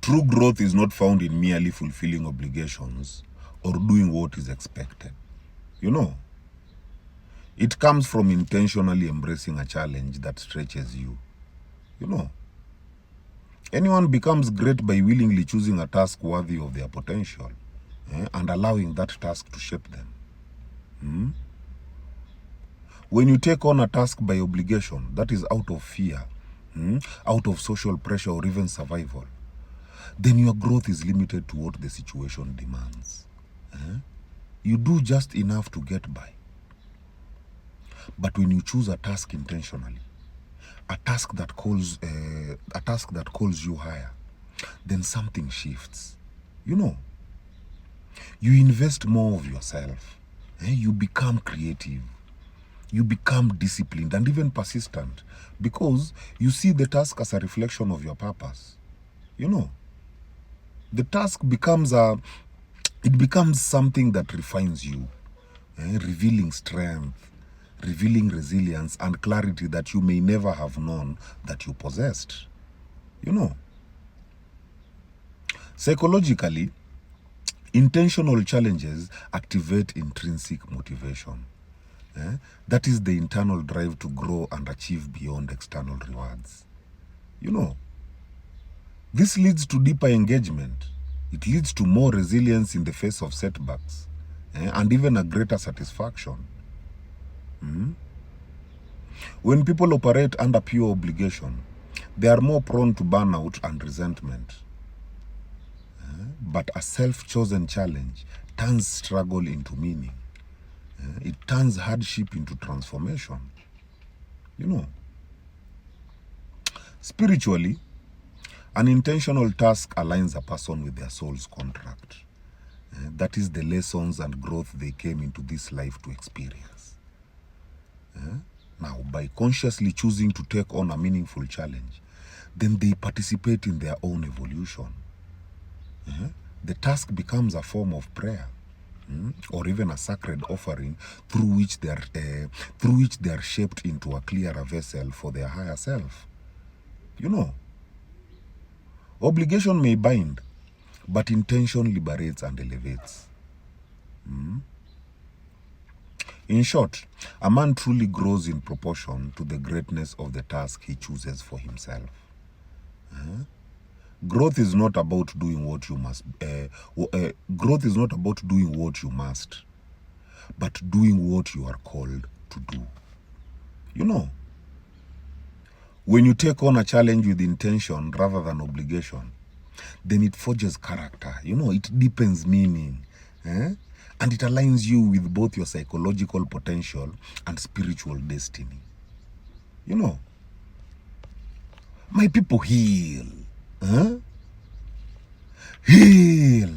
True growth is not found in merely fulfilling obligations or doing what is expected. It comes from intentionally embracing a challenge that stretches you. Anyone becomes great by willingly choosing a task worthy of their potential, and allowing that task to shape them. When you take on a task by obligation, that is out of fear, out of social pressure or even survival, then your growth is limited to what the situation demands. You do just enough to get by. But when you choose a task intentionally, a task that calls you higher, then something shifts. You invest more of yourself. You become creative. You become disciplined and even persistent because you see the task as a reflection of your purpose. The task becomes something that refines you, revealing strength, revealing resilience and clarity that you may never have known that you possessed. Psychologically, intentional challenges activate intrinsic motivation. That is the internal drive to grow and achieve beyond external rewards. This leads to deeper engagement. It leads to more resilience in the face of setbacks, and even a greater satisfaction. When people operate under pure obligation, they are more prone to burnout and resentment. But a self-chosen challenge turns struggle into meaning. It turns hardship into transformation. Spiritually, an intentional task aligns a person with their soul's contract. That is the lessons and growth they came into this life to experience. Now, by consciously choosing to take on a meaningful challenge, then they participate in their own evolution. The task becomes a form of prayer, or even a sacred offering through which they are shaped into a clearer vessel for their higher self. Obligation may bind, but intention liberates and elevates. In short, a man truly grows in proportion to the greatness of the task he chooses for himself. Growth is not about doing what you must. Growth is not about doing what you must, but doing what you are called to do. When you take on a challenge with intention rather than obligation, then it forges character. It deepens meaning, and it aligns you with both your psychological potential and spiritual destiny. My people, heal. Heal.